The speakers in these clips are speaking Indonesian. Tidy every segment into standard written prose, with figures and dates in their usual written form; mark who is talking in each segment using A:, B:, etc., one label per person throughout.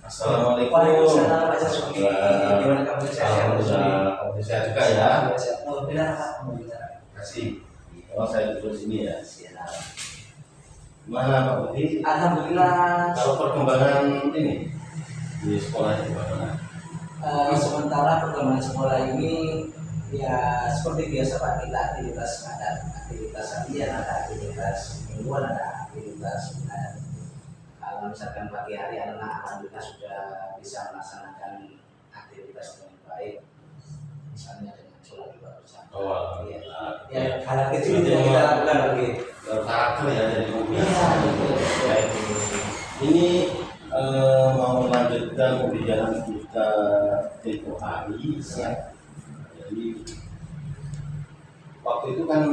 A: Assalamualaikum.
B: Waalaikumsalam Pak Jasuki. Gimana kamu sehat?
A: Sehat juga ya.
B: Alhamdulillah. Alhamdulillah.
A: Terima kasih. Oh, saya duduk sini ya. Gimana Pak Budi?
B: Alhamdulillah.
A: Kalau perkembangan ini di sekolah itu bagaimana?
B: Sementara perkembangan sekolah ini ya seperti biasa Pak, kita aktivitas ada aktivitas harian, ada aktivitas mingguan, ada aktivitas bulanan. Kalau misalkan pagi hari anak alhamdulillah sudah bisa melaksanakan aktivitas dengan baik, misalnya dengan sholat juga bersama.
A: Oh,
B: ya.
A: ya.
B: Hal kecil itu yang kita lakukan lagi.
A: Karakter ya dari mobil.
B: Iya, betul.
A: Baik. Ini mau melanjutkan pembicaraan kita tempo hari. Ya. Jadi waktu itu kan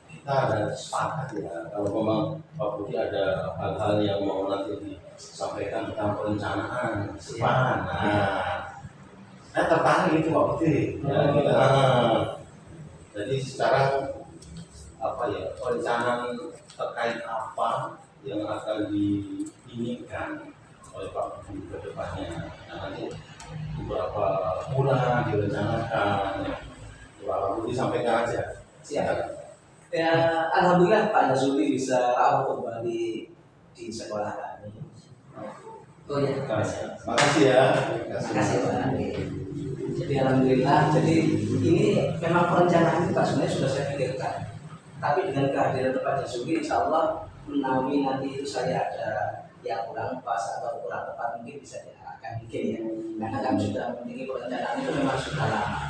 A: kita ada sepakat ya, kalau memang Pak Budi ada hal-hal yang mau nanti disampaikan tentang perencanaan depan. Nah, saya tertarik itu Pak Budi. Ya, kita, jadi sekarang apa ya, perencanaan terkait apa yang akan diinginkan oleh Pak Budi ke depannya. Nah, nanti beberapa bulan direncanakan. Pak Budi sampaikan aja.
B: Siap. Ya, alhamdulillah Pak Jasuki bisa kembali di sekolah kami. Oh ya,
A: Terima kasih ya.
B: terima kasih Pak Andi. Jadi alhamdulillah, jadi ini memang perencanaan itu Pak sebenarnya sudah saya pikirkan. Tapi dengan kehadiran Pak Jasuki, insya Allah menawi nanti itu saya ada yang kurang pas atau kurang tepat mungkin bisa diarahkan mungkin ya. Karena kami sudah memiliki perencanaan itu memang sudah lama.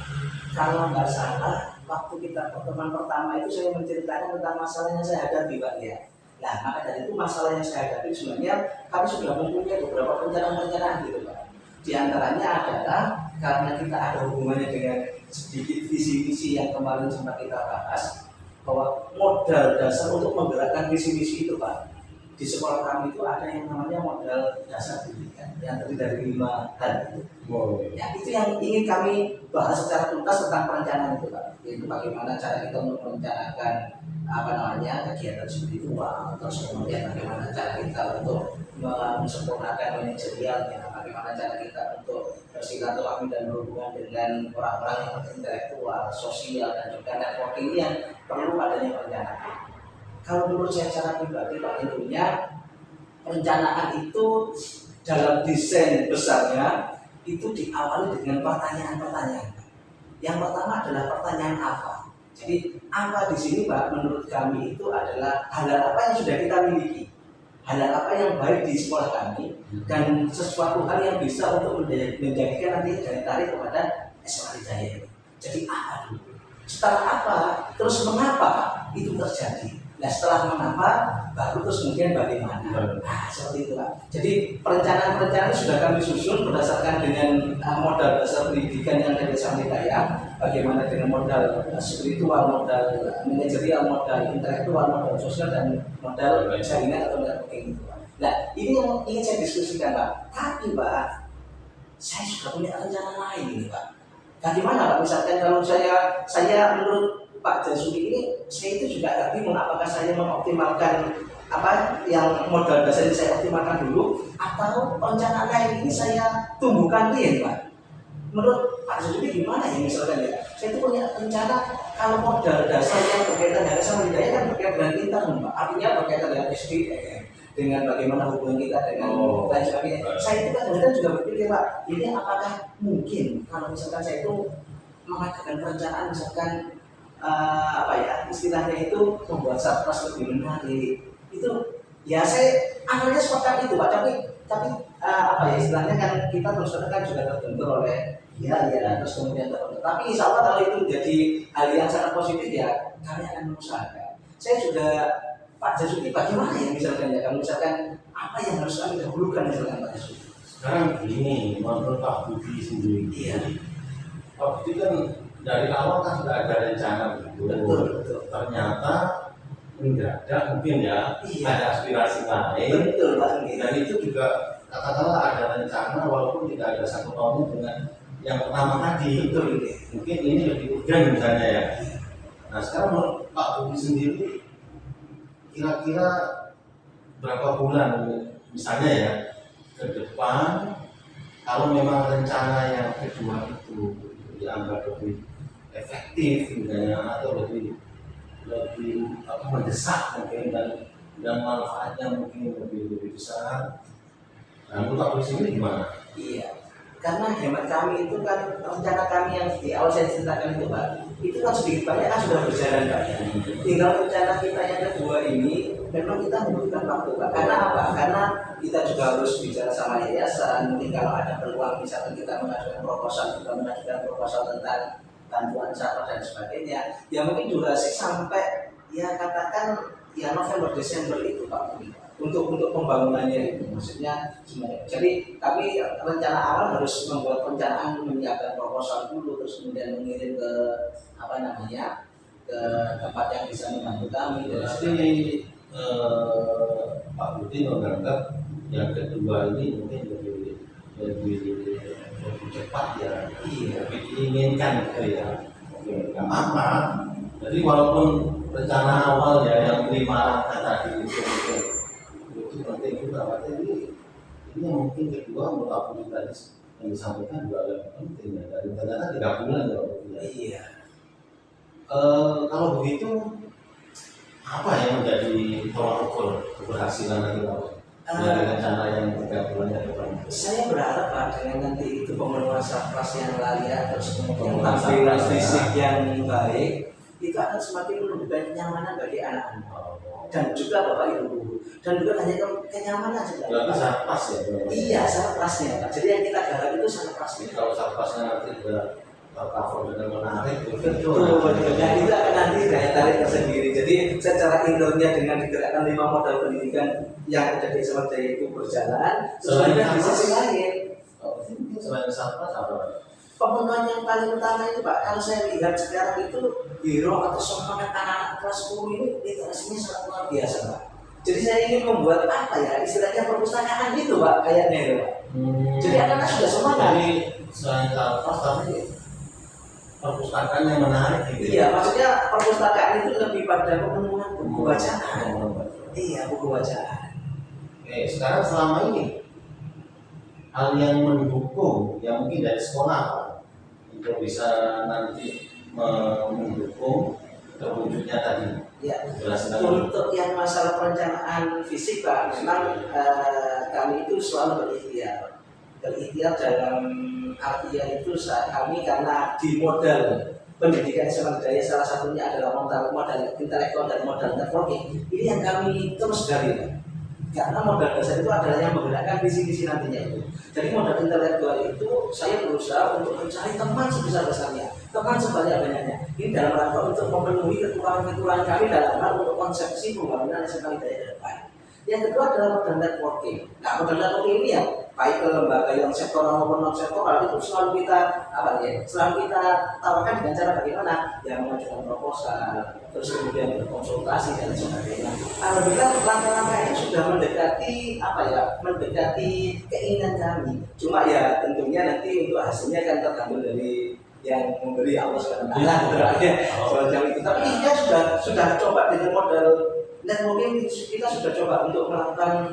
B: Kalau nggak salah, waktu kita pertemuan pertama itu saya menceritakan tentang masalah yang saya hadapi Pak ya. Nah, maka dari itu masalah yang saya hadapi sebenarnya kami sudah mempunyai beberapa perencanaan gitu Pak. Di antaranya adalah karena kita ada hubungannya dengan sedikit visi-visi yang kemarin sempat kita bahas, bahwa modal dasar untuk menggerakkan visi-visi itu Pak, di sekolah kami itu ada yang namanya modal dasar pendidikan yang terdiri dari 5 hal itu. Ya, itu yang ingin kami bahas secara tuntas tentang perencanaan itu Pak. Yaitu bagaimana cara kita untuk merencanakan kegiatan spiritual, terus kemudian bagaimana cara kita untuk mensempurnakan manajerialnya, bagaimana cara kita untuk bersilaturahmi dan berhubungan dengan orang-orang yang intelektual, sosial dan juga networking yang perlu adanya perencanaan. Kalau menurut saya secara pribadi Pak, tentunya perencanaan itu dalam desain besarnya itu diawali dengan pertanyaan-pertanyaan. Yang pertama adalah pertanyaan apa. Jadi apa di sini Pak menurut kami itu adalah hal apa yang sudah kita miliki, hal apa yang baik di sekolah kami, dan sesuatu hal yang bisa untuk menjadikan nanti daya tarik kepada SMA Jaya. Jadi apa dulu? Setelah apa? Terus mengapa itu terjadi? Nah setelah mengapa, baru terus kemudian bagaimana. Nah seperti itu Pak. Jadi perencanaan-perencanaan sudah kami susun berdasarkan dengan modal dasar pendidikan yang ada di Sampitaya. Bagaimana dengan modal spiritual, modal manajerial, modal intelektual, modal sosial, dan modal jaringan atau networking itu Pak. Nah ini yang ingin saya diskusikan Pak. Tapi Pak, saya sudah punya rencana lain ini Pak. Bagaimana Pak? Misalkan kalau saya menurut Pak Jasuki ini, saya itu juga agak bingung apakah saya mengoptimalkan apa yang modal dasar ini saya optimalkan dulu, atau perencanaan lain ini saya tumbuhkan lagi Pak. Menurut Pak Jasuki gimana ya misalkan ya? Saya itu punya rencana kalau modal dasar yang berkaitan dengan Sampitaya kan berkaitan dengan intern Pak. Artinya berkaitan dengan SDM, dengan bagaimana hubungan kita dengan lain sebagainya. Saya itu kan kadang juga berpikir Pak, ini apakah mungkin kalau misalkan saya itu mengadakan perencanaan misalkan istilahnya itu membuat satgas lebih menarik itu ya saya analisa seperti itu Pak, tapi istilahnya kan kita terus kan juga terbentur oleh terus kemudian terbentur, tapi insya Allah kalau itu menjadi hal yang sangat positif ya kami akan mengusahakan. Saya juga Pak Jasuki bagaimana ya misalkan ya, kalau misalkan apa yang harus kami dahulukan misalkan Pak Jasuki?
A: Sekarang begini, menurut Pak Budi sendiri.
B: Iya.
A: Pak Budi kan dari awal kan sudah ada rencana begitu.
B: Betul.
A: Ternyata mendadak mungkin ya, ada aspirasi lain.
B: Betul Pak.
A: Dan itu juga katakanlah ada rencana walaupun tidak ada satu tahun dengan yang pertama tadi.
B: Betul.
A: Mungkin ini lebih urgen misalnya ya. Nah sekarang menurut Pak Budi sendiri, kira-kira berapa bulan misalnya ya ke depan kalau memang rencana yang kedua itu dianggap lebih efektif misalnya atau lebih mendesak mungkin dan manfaatnya mungkin lebih besar. Nah, menurut aku sendiri gimana?
B: Iya, karena hemat kami itu kan rencana kami yang di awal saya ceritakan itu Pak, itu kan sedikit banyak kan sudah berjalan Pak. Tinggal rencana kita yang kedua ini memang kita membutuhkan waktu Pak. Karena apa? Karena kita juga harus bicara sama yayasan. Mungkin kalau ada peluang misalkan kita mengajukan proposal tentang bantuan sampah dan sebagainya, ya mungkin durasi sampai ya katakan ya November Desember itu Pak, untuk pembangunannya itu maksudnya sebenarnya. Jadi kami rencana awal harus membuat perencanaan, menyiapkan proposal dulu, terus kemudian mengirim ke apa namanya ke tempat yang bisa membantu kami.
A: Berarti Pak Budi menganggap yang kedua ini mungkin lebih cepat ya, lebih diinginkan gitu ya. Oke, nggak apa-apa. Jadi walaupun rencana awal ya yang 5 langkah tadi itu penting juga, berarti ini yang mungkin kedua menurut aku tadi yang disampaikan juga agak penting ya. Dan ternyata 3 bulan ya.
B: Iya.
A: Kalau begitu apa yang menjadi tolak ukur keberhasilan nanti Pak? Dari rencana yang 3 bulan ke depan.
B: Saya berharap Pak dengan nanti itu pemenuhan sarpras yang layak, terus kemudian
A: Pemenuhan
B: tampilan
A: sarpras,
B: fisik
A: ya.
B: yang baik, itu akan semakin menunjukkan kenyamanan bagi anak-anak dan juga Bapak Ibu, dan juga hanya kenyamanan juga.
A: Berarti sarpas ya?
B: Iya, sarprasnya Pak. Jadi yang kita garap itu sarprasnya.
A: Jadi kalau sarpasnya nanti sudah tercover dengan menarik,
B: Betul. Dan itu akan nanti daya tarik tersendiri. Jadi secara indoornya dengan digerakkan 5 modal pendidikan yang ada di SMA Jaya itu berjalan, sebenarnya di sisi lain.
A: Selain sarpas apa?
B: Pemenuhan yang paling utama itu Pak, kalau saya lihat sekarang itu biro atau semangat anak-anak kelas 10 ini literasinya sangat luar biasa Pak. Jadi saya ingin membuat apa ya, istilahnya perpustakaan gitu Pak, kayaknya itu Pak. Jadi anak-anak sudah semangat.
A: Jadi selain sarpas tapi perpustakaan yang menarik gitu.
B: Iya, maksudnya perpustakaan itu lebih pada pemenuhan buku bacaan. Iya, buku bacaan.
A: Oke, sekarang selama ini hal yang mendukung yang mungkin dari sekolah Pak, untuk bisa nanti mendukung terwujudnya tadi.
B: Ya,
A: Jelaskan.
B: untuk yang masalah perencanaan fisik Pak, memang kami itu selalu berikhtiar dalam artian itu kami karena di modal pendidikan SMA Jaya salah satunya adalah modal intelektual dan modal networking. Ini yang kami terus gali Pak. Karena modal dasar itu adalah yang menggerakkan visi-visi nantinya itu. Jadi modal intelektual itu saya berusaha untuk mencari teman sebesar-besarnya, teman sebanyak-banyaknya. Ini dalam rangka untuk memenuhi kekurangan-kekurangan kami dalam hal untuk konsepsi pembangunan SMA Jaya ke depan. Yang kedua adalah modal networking. Nah, modal networking ini ya baik ke lembaga yang sektoral maupun non sektoral itu selalu kita tawarkan dengan cara bagaimana ya mengajukan proposal, terus kemudian berkonsultasi dan sebagainya. Alhamdulillah langkah-langkah ini sudah mendekati keinginan kami. Cuma ya tentunya nanti untuk hasilnya kan tergantung dari yang memberi Allah SWT. Semacam itu. Tapi dia sudah coba dengan modal networking, kita sudah coba untuk melakukan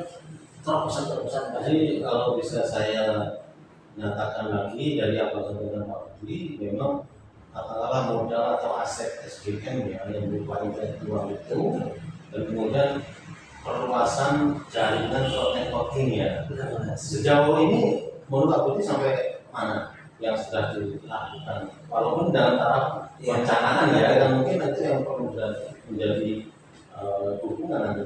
B: terobosan-terobosan.
A: Jadi kalau bisa saya nyatakan lagi dari apa yang disampaikan Pak Budi, memang katakanlah modal atau aset SDM ya yang berupa intelektual itu, dan kemudian perluasan jaringan networking ya. Sejauh ini menurut Pak Budi sampai mana yang sudah dilakukan? Walaupun dalam tahap perencanaan ya, dan mungkin nanti yang perlu menjadi dukungan nanti.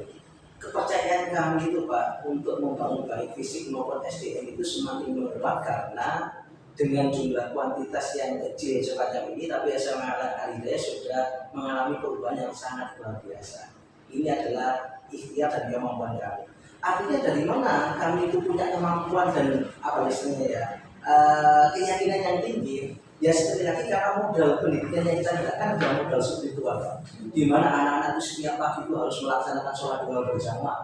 B: Kepercayaan kami itu Pak untuk membangun baik fisik maupun SDM itu semakin menguat karena dengan jumlah kuantitas yang kecil semacam ini, tapi SMA Al-Hidayah sudah mengalami perubahan yang sangat luar biasa. Ini adalah ikhtiar dan kemampuan kami. Artinya dari mana kami itu punya kemampuan dan apa istilahnya ya, keyakinan yang tinggi. Ya sekali lagi karena modal pendidikan yang kita gunakan adalah modal spiritual, di mana anak-anak itu setiap pagi itu harus melaksanakan sholat duha bersama.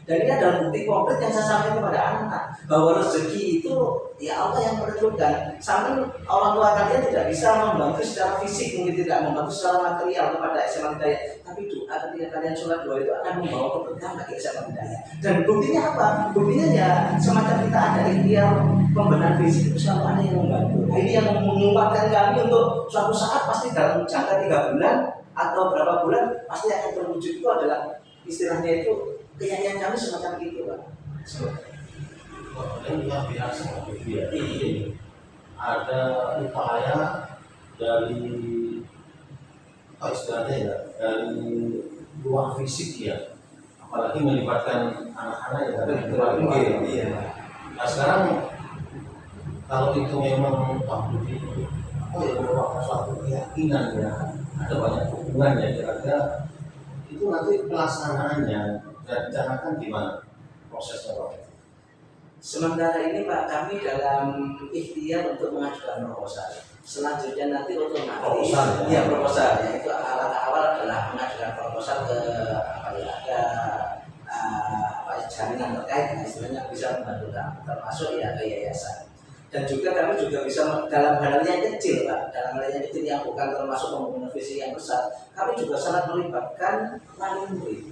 B: Dan ini adalah bukti konkret yang saya sampaikan kepada anak-anak bahwa rezeki itu ya Allah yang menentukan. Sampai orang tua kalian tidak bisa membantu secara fisik, mungkin tidak membantu secara material kepada SMA Hidayah, tapi doa ketika kalian sholat duha itu akan membawa keberkahan bagi SMA Hidayah. Dan buktinya apa? Buktinya ya semacam kita ada ikhtiar pembenahan fisik itu selalu ada yang membantu. Nah, ini yang menguatkan kami untuk suatu saat pasti dalam jangka 3 bulan atau berapa bulan pasti akan terwujud. Itu adalah istilahnya itu keyakinan kami semacam itu, Pak.
A: Ini luar biasa ya. Ini ada upaya dari istilahnya ya, dari luar fisik ya, apalagi melibatkan anak-anak ya dari luar.
B: Iya.
A: Nah sekarang kalau itu memang Pak Budi merupakan suatu keyakinan ya, ada banyak hubungan ya, kira-kira itu nanti pelaksanaannya dan rencanakan gimana prosesnya Pak?
B: Sementara ini Pak, kami dalam ikhtiar untuk mengajukan proposal. Selanjutnya nanti otomatis proposal ya, itu alat awal adalah mengajukan proposal ke jaminan terkait, istilahnya bisa membantu kami, termasuk ya ke yayasan. Dan juga kami juga bisa dalam hal yang kecil Pak, dalam hal yang kecil yang bukan termasuk pembangunan visi yang besar, kami juga sangat melibatkan murid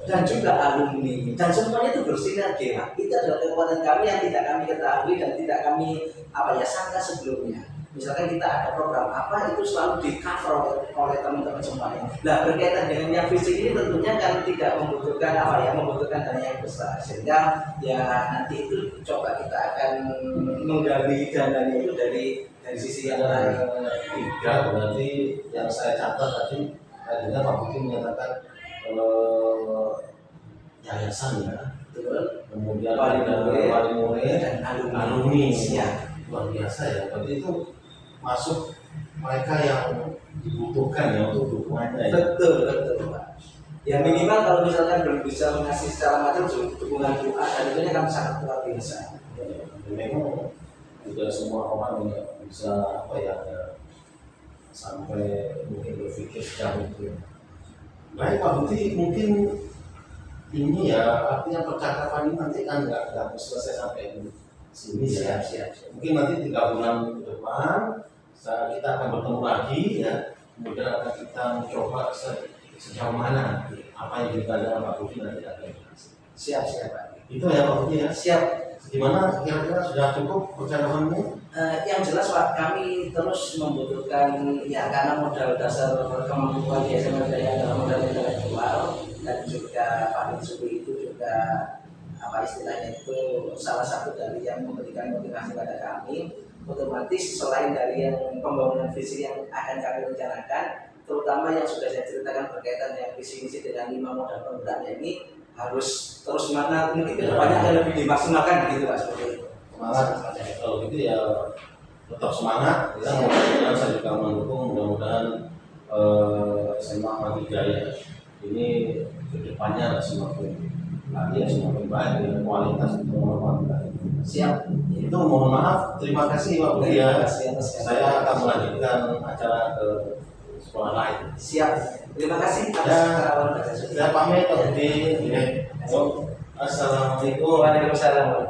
B: dan juga alumni, dan semuanya itu bersinergi Pak. Itu adalah kekuatan kami yang tidak kami ketahui dan tidak kami sangka sebelumnya. Misalkan kita ada program apa, itu selalu di cover oleh teman-teman semuanya. Nah berkaitan dengan yang fisik ini tentunya kan tidak membutuhkan membutuhkan dana yang besar, sehingga ya nanti itu coba kita akan menggali dananya itu dari sisi yang lain.
A: 3 berarti yang saya catat tadi Pak Budi menyatakan yayasan ya, kemudian wali murid
B: dan
A: alumni
B: ya.
A: Luar biasa ya, berarti itu masuk mereka yang dibutuhkan ya untuk dukungannya ya.
B: Betul Pak. Ya minimal kalau misalkan belum bisa mengasih secara materi dukungan doa, dan itu kan sangat luar biasa.
A: Memang tidak semua orang bisa sampai mungkin berpikir sejauh itu. Baik Pak Budi, mungkin ini ya artinya percakapan ini nanti kan nggak selesai sampai di sini ya.
B: Siap.
A: Mungkin nanti 3 bulan ke depan kita akan bertemu lagi ya. Kemudian akan kita mencoba sejauh mana apa yang dikatakan Pak Budi nanti akan
B: Siap Pak.
A: Itu ya Pak Budi ya.
B: Siap.
A: Gimana kira-kira sudah cukup percakapanmu?
B: Yang jelas Pak, kami terus membutuhkan ya karena modal dasar kemampuan yayasan Daya adalah modal intelektual, dan juga Pak Subi itu juga istilahnya itu salah satu dari yang memberikan motivasi pada kami. Otomatis selain dari yang pembangunan visi yang akan kami rencanakan, terutama yang sudah saya ceritakan berkaitan dengan visi misi dengan 5 modal penggeraknya ini harus terus semangat, mungkin kedepannya akan lebih dimaksimalkan begitu Pak, seperti itu.
A: Semangat, kalau gitu ya tetap semangat ya. Mudah-mudahan saya juga mendukung, mudah-mudahan SMA Ahmad Hidayah ini kedepannya semakin baik dengan kualitas dan
B: Siap.
A: Itu mohon maaf, terima kasih Pak Budi ya. Saya akan melanjutkan acara ke sekolah lain.
B: Siap. Terima kasih.
A: Saya pamit Pak Budi. Assalamualaikum.
B: Waalaikumsalam.